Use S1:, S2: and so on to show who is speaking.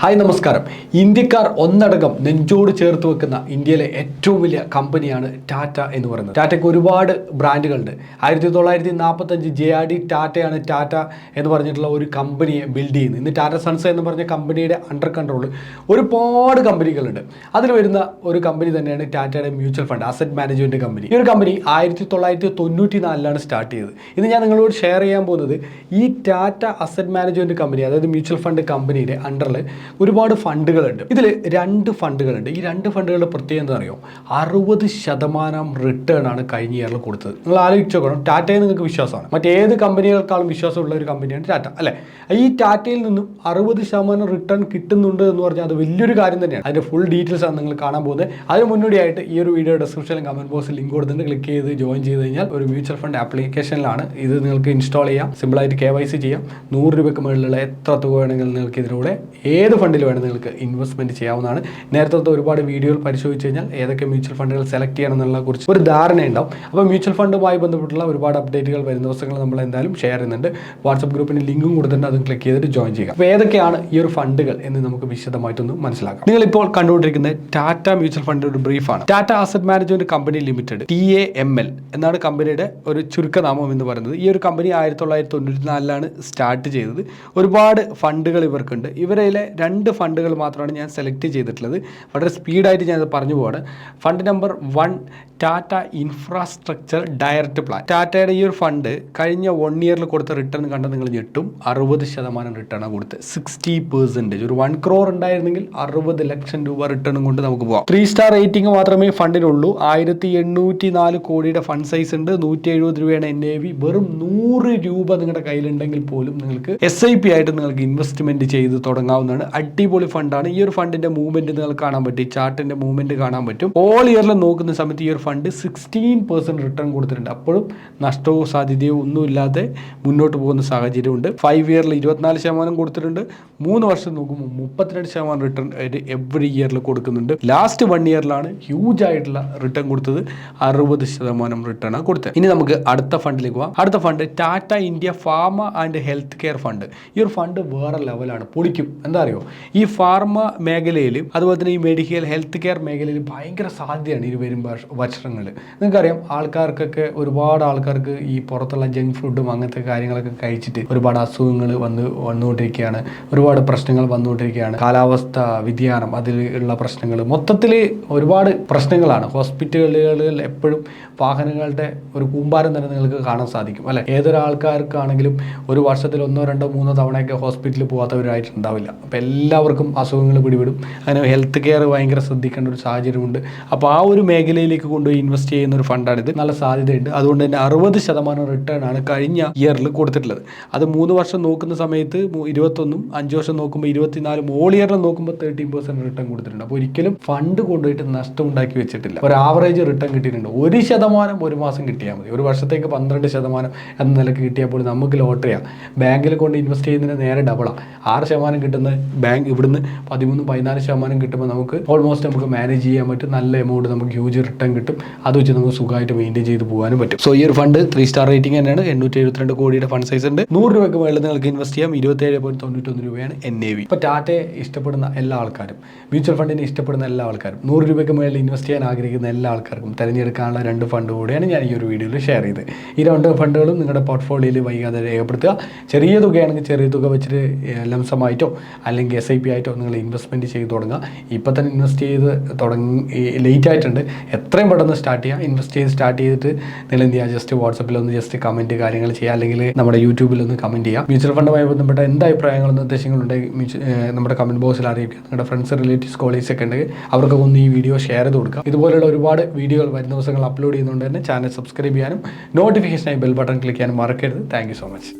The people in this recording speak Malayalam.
S1: ഹായ് നമസ്കാരം. ഇന്ത്യക്കാർ ഒന്നടങ്കം നെഞ്ചോട് ചേർത്ത് വെക്കുന്ന ഇന്ത്യയിലെ ഏറ്റവും വലിയ കമ്പനിയാണ് ടാറ്റ എന്ന് പറയുന്നത്. ടാറ്റയ്ക്ക് ഒരുപാട് ബ്രാൻഡുകളുണ്ട്. 1945 JRD ടാറ്റയാണ് ടാറ്റ എന്ന് പറഞ്ഞിട്ടുള്ള ഒരു കമ്പനിയെ ബിൽഡ് ചെയ്യുന്നത്. ഇന്ന് ടാറ്റ സൺസ് എന്ന് പറഞ്ഞ കമ്പനിയുടെ അണ്ടർ കൺട്രോൾ ഒരുപാട് കമ്പനികളുണ്ട്. അതിൽ വരുന്ന ഒരു കമ്പനി തന്നെയാണ് ടാറ്റയുടെ mutual fund asset management company. ഈ ഒരു കമ്പനി 1994 സ്റ്റാർട്ട് ചെയ്തത്. ഇന്ന് ഞാൻ നിങ്ങളോട് ഷെയർ ചെയ്യാൻ പോകുന്നത് ഈ ടാറ്റ അസറ്റ് മാനേജ്മെൻറ്റ് കമ്പനി, അതായത് മ്യൂച്വൽ ഫണ്ട് കമ്പനിയുടെ അണ്ടറിൽ ഒരുപാട് ഫണ്ടുകളുണ്ട്. ഇതിൽ 2 ഫണ്ടുകളുണ്ട്. ഈ 2 ഫണ്ടുകളുടെ പ്രത്യേകത എന്താ അറിയോ? 60% റിട്ടേൺ ആണ് കഴിഞ്ഞ ഇയറിൽ കൊടുത്തത്. നിങ്ങൾ ആലോചിച്ച് നോക്കണം. ടാറ്റയെ നിങ്ങൾക്ക് വിശ്വാസമാണ്. മറ്റേത് കമ്പനികൾക്കാളും വിശ്വാസമുള്ള ഒരു കമ്പനിയാണ് ടാറ്റ, അല്ലേ? ഈ ടാറ്റയിൽ നിന്നും 60% റിട്ടേൺ കിട്ടുന്നുണ്ട് എന്ന് പറഞ്ഞാൽ അത് വലിയൊരു കാര്യം തന്നെയാണ്. അതിൻ്റെ ഫുൾ ഡീറ്റെയിൽസ് ആണ് നിങ്ങൾ കാണാൻ പോകുന്നത്. അതിന് മുന്നോടിയായിട്ട് ഈ ഒരു വീഡിയോ ഡിസ്ക്രിപ്ഷനിലും കമന്റ് ബോക്സിൽ ലിങ്ക് കൊടുത്തിട്ട് ക്ലിക്ക് ചെയ്ത് ജോയിൻ ചെയ്ത് കഴിഞ്ഞാൽ ഒരു മ്യൂച്വൽ ഫണ്ട് ആപ്ലിക്കേഷനിലാണ് ഇത് നിങ്ങൾക്ക് ഇൻസ്റ്റാൾ ചെയ്യാം. സിമ്പിളായിട്ട് KYC ചെയ്യാം. 100 രൂപയ്ക്ക് മുകളിലുള്ള എത്ര തുക വേണമെങ്കിലും നിങ്ങൾക്ക് ഇതിലൂടെ ഏത് ഫണ്ടിൽ വേണം നിങ്ങൾക്ക് ഇൻവെസ്റ്റ്മെന്റ് ചെയ്യാവുന്നതാണ്. നേരത്തെ ഒരുപാട് വീഡിയോകൾ പരിശോധിച്ച് കഴിഞ്ഞാൽ ഏതൊക്കെ മ്യൂച്വൽ ഫണ്ടുകൾ സെലക്ട് ചെയ്യണം എന്നുള്ള കുറിച്ച് ഒരു ധാരണ ഉണ്ടാവും. അപ്പോൾ മ്യൂച്വൽ ഫണ്ടുമായി ബന്ധപ്പെട്ടുള്ള ഒരുപാട് അപ്ഡേറ്റുകൾ വരുന്ന ദിവസങ്ങൾ നമ്മൾ എന്തായാലും ഷെയർ ചെയ്യുന്നുണ്ട്. വാട്സപ്പ് ഗ്രൂപ്പിന് ലിങ്കും കൊടുത്തിട്ടുണ്ട്. അതും ക്ലിക്ക് ചെയ്തിട്ട് ജോയിൻ ചെയ്യുക. അപ്പോൾ ഏതൊക്കെയാണ് ഈ ഒരു ഫണ്ടുകൾ എന്ന് നമുക്ക് വിശദമായിട്ടൊന്ന് മനസ്സിലാക്കാം. നിങ്ങളിപ്പോൾ കണ്ടുകൊണ്ടിരിക്കുന്നത് ടാറ്റ മ്യൂച്വൽ ഫണ്ടിന്റെ ഒരു ബ്രീഫാണ്. Tata asset management company limited, TAML എന്നാണ് കമ്പനിയുടെ ഒരു ചുരുക്കനാമം എന്ന് പറയുന്നത്. ഈ ഒരു കമ്പനി 1994 സ്റ്റാർട്ട് ചെയ്തത്. ഒരുപാട് ഫണ്ടുകൾ ഇവർക്കുണ്ട്. ഇവരിലെ 2 ഫണ്ടുകൾ മാത്രമാണ് ഞാൻ സെലക്ട് ചെയ്തിട്ടുള്ളത്. വളരെ സ്പീഡായിട്ട് ഞാനത് പറഞ്ഞു പോവാണ്. Fund number 1 Tata infrastructure direct plan. ടാറ്റയുടെ ഈ ഒരു ഫണ്ട് കഴിഞ്ഞ 1 ഇയറിൽ കൊടുത്ത റിട്ടേൺ കണ്ട് നിങ്ങൾ ഞെട്ടും. 60% റിട്ടേണാണ് കൊടുത്തത്. 60%. ഒരു 1 crore ഉണ്ടായിരുന്നെങ്കിൽ 60 ലക്ഷം രൂപ റിട്ടേണും കൊണ്ട് നമുക്ക് പോകാം. 3 സ്റ്റാർ റേറ്റിംഗ് മാത്രമേ ഫണ്ടിനുള്ളൂ. 1804 കോടിയുടെ ഫണ്ട് സൈസ് ഉണ്ട്. 170 രൂപയാണ് NAV. വെറും 100 രൂപ നിങ്ങളുടെ കയ്യിലുണ്ടെങ്കിൽ പോലും നിങ്ങൾക്ക് SIP ആയിട്ട് നിങ്ങൾക്ക് ഇൻവെസ്റ്റ്മെന്റ് ചെയ്ത് തുടങ്ങാവുന്നതാണ്. അടിപൊളി ഫണ്ടാണ്. ഈ ഒരു ഫണ്ടിന്റെ മൂവ്മെന്റ് നിങ്ങൾക്ക് കാണാൻ പറ്റും. ചാർട്ടിന്റെ മൂവ്മെന്റ് കാണാൻ പറ്റും. ഓൾ ഇയറിൽ നോക്കുന്ന സമയത്ത് ഈ ഒരു ഫണ്ട് 16% റിട്ടേൺ കൊടുത്തിട്ടുണ്ട്. അപ്പോഴും നഷ്ടവും സാധ്യതയോ ഒന്നുമില്ലാതെ മുന്നോട്ട് പോകുന്ന സാഹചര്യമുണ്ട്. 5 ഇയറിൽ 24% കൊടുത്തിട്ടുണ്ട്. 3 വർഷം നോക്കുമ്പോൾ 32% റിട്ടേൺ എവറി ഇയറിൽ കൊടുക്കുന്നുണ്ട്. ലാസ്റ്റ് 1 ഇയറിലാണ് ഹ്യൂജ് ആയിട്ടുള്ള റിട്ടേൺ കൊടുത്തത്. 60% റിട്ടേൺ ആണ് കൊടുത്തത്. ഇനി നമുക്ക് അടുത്ത ഫണ്ടിലേക്ക് പോകാം. അടുത്ത fund Tata India pharma and health care fund. ഈ ഒരു ഫണ്ട് വേറെ ലെവലാണ്. പൊളിക്കും. എന്താ അറിയോ? ഈ ഫാർമ മേഖലയിലും അതുപോലെ തന്നെ ഈ മെഡിക്കൽ ഹെൽത്ത് കെയർ മേഖലയിൽ ഭയങ്കര സാധ്യതയാണ് ഈ വരും വർഷങ്ങളിൽ. നിങ്ങൾക്കറിയാം, ആൾക്കാർക്കൊക്കെ ഒരുപാട് ആൾക്കാർക്ക് ഈ പുറത്തുള്ള ജങ്ക് ഫുഡും അങ്ങനത്തെ കാര്യങ്ങളൊക്കെ കഴിച്ചിട്ട് ഒരുപാട് അസുഖങ്ങൾ വന്നുകൊണ്ടിരിക്കുകയാണ്. ഒരുപാട് പ്രശ്നങ്ങൾ വന്നുകൊണ്ടിരിക്കുകയാണ്. കാലാവസ്ഥ വ്യതിയാനം, അതിൽ ഉള്ള പ്രശ്നങ്ങൾ, മൊത്തത്തിൽ ഒരുപാട് പ്രശ്നങ്ങളാണ്. ഹോസ്പിറ്റലുകളിൽ എപ്പോഴും വാഹനങ്ങളുടെ ഒരു കൂമ്പാരം തന്നെ നിങ്ങൾക്ക് കാണാൻ സാധിക്കും, അല്ലെ? ഏതൊരാൾക്കാർക്കാണെങ്കിലും ഒരു വർഷത്തിൽ 1, 2, 3 തവണയൊക്കെ ഹോസ്പിറ്റലിൽ പോകാത്തവരായിട്ടുണ്ടാവില്ല. അപ്പോൾ എല്ലാവർക്കും അസുഖങ്ങൾ പിടിപെടും. അങ്ങനെ ഹെൽത്ത് കെയർ ഭയങ്കര ശ്രദ്ധിക്കേണ്ട ഒരു സാഹചര്യമുണ്ട്. അപ്പോൾ ആ ഒരു മേഖലയിലേക്ക് കൊണ്ടുപോയി ഇൻവെസ്റ്റ് ചെയ്യുന്ന ഒരു ഫണ്ടാണിത്. നല്ല സാധ്യതയുണ്ട്. അതുകൊണ്ട് തന്നെ 60% റിട്ടേൺ ആണ് കഴിഞ്ഞ ഇയറിൽ കൊടുത്തിട്ടുള്ളത്. അത് 3 വർഷം നോക്കുന്ന സമയത്ത് 21, 5 വർഷം നോക്കുമ്പോൾ 24, ഓൾ ഇയറിൽ നോക്കുമ്പോൾ 13% റിട്ടേൺ കൊടുത്തിട്ടുണ്ട്. അപ്പോൾ ഒരിക്കലും ഫണ്ട് കൊണ്ടുപോയിട്ട് നഷ്ടം ഉണ്ടാക്കി വെച്ചിട്ടില്ല. ഒരു ആവറേജ് റിട്ടേൺ കിട്ടിയിട്ടുണ്ട്. 1% ഒരു മാസം കിട്ടിയാൽ മതി. ഒരു വർഷത്തേക്ക് 12% എന്ന നിലക്ക് കിട്ടിയാൽ പോലും നമുക്ക് ലോട്ടറിയാണ്. ബാങ്കിൽ കൊണ്ട് ഇൻവെസ്റ്റ് ചെയ്യുന്നതിന് നേരെ ഡബിളാണ്. 6% കിട്ടുന്ന ബാങ്ക് ഇവിടുന്ന് 13-14% കിട്ടുമ്പോൾ നമുക്ക് ഓൾമോസ്റ്റ് നമുക്ക് മാനേജ് ചെയ്യാൻ പറ്റും. നല്ല എമൗണ്ട് നമുക്ക് ഹ്യൂജ് റിട്ടേൺ കിട്ടും. അത് വെച്ച് നമുക്ക് സുഖമായിട്ട് മെയിൻറ്റെയിൻ ചെയ്ത് പോകാനും പറ്റും. സോ ഈ ഒരു ഫണ്ട് 3 സ്റ്റാർ റേറ്റിംഗ് തന്നെയാണ്. 872 കോടിയുടെ ഫണ്ട് സൈസ് ഉണ്ട്. 100 രൂപയ്ക്ക് മുകളിൽ നിങ്ങൾക്ക് ഇൻവെസ്റ്റ് ചെയ്യാം. 27.91 രൂപയാണ് NAV. ഇപ്പോൾ ടാറ്റയെ ഇഷ്ടപ്പെടുന്ന എല്ലാ ആൾക്കാരും, മ്യൂച്വൽ ഫണ്ടിനെ ഇഷ്ടപ്പെടുന്ന എല്ലാ ആൾക്കാരും, 100 രൂപയ്ക്ക് മുകളിൽ ഇൻവെസ്റ്റ് ചെയ്യാൻ ആഗ്രഹിക്കുന്ന എല്ലാ ആൾക്കാർക്കും തിരഞ്ഞെടുക്കാനുള്ള 2 ഫണ്ട് കൂടിയാണ് ഞാൻ ഈ ഒരു വീഡിയോയിൽ ഷെയർ ചെയ്തത്. ഈ 2 ഫണ്ടുകളും നിങ്ങളുടെ പോർട്ട്ഫോളിയോയിൽ വൈകാതെ രേഖപ്പെടുത്തുക. ചെറിയ തുകയാണെങ്കിൽ ചെറിയ തുക വെച്ചിട്ട് ലംസമായിട്ടോ അല്ലെങ്കിൽ SIP ആയിട്ടോ നിങ്ങൾ ഇൻവെസ്റ്റ്മെൻറ്റ് ചെയ്ത് തുടങ്ങുക. ഇപ്പം തന്നെ ഇൻവെസ്റ്റ് ചെയ്ത് ലേറ്റ് ആയിട്ടുണ്ട്. എത്രയും പെട്ടെന്ന് സ്റ്റാർട്ട് ചെയ്യുക. ഇൻവെസ്റ്റ് ചെയ്ത് സ്റ്റാർട്ട് ചെയ്തിട്ട് നിങ്ങൾ എന്ത് ചെയ്യുക? ജസ്റ്റ് വാട്സപ്പിലൊന്ന് ജസ്റ്റ് കമൻറ്റ് കാര്യങ്ങൾ ചെയ്യുക, അല്ലെങ്കിൽ നമ്മുടെ യൂട്യൂബിലൊന്ന് കമൻറ്റ് ചെയ്യുക. മ്യൂച്വൽ ഫണ്ടുമായി ബന്ധപ്പെട്ട എന്താ അഭിപ്രായങ്ങളും നിർദ്ദേശങ്ങളുണ്ടെങ്കിൽ നമ്മുടെ കമൻറ്റ് ബോക്സിൽ അറിയിക്കുക. നിങ്ങളുടെ ഫ്രണ്ട്സ്, റിലേറ്റീവ്സ്, കോളീഗ്സ് ഒക്കെ ഉണ്ടെങ്കിൽ അവർക്കൊക്കെ ഒന്ന് ഈ വീഡിയോ ഷെയർ ചെയ്ത് കൊടുക്കുക. ഇതുപോലുള്ള ഒരുപാട് വീഡിയോകൾ വരുന്ന ദിവസങ്ങൾ അപ്ലോഡ് ചെയ്യുന്നതുകൊണ്ട് തന്നെ ചാനൽ സബ്സ്ക്രൈബ് ചെയ്യാനും നോട്ടിഫിക്കേഷനായി ബെൽ ബട്ടൺ ക്ലിക്ക് ചെയ്യാനും മറക്കരുത്. Thank you so much.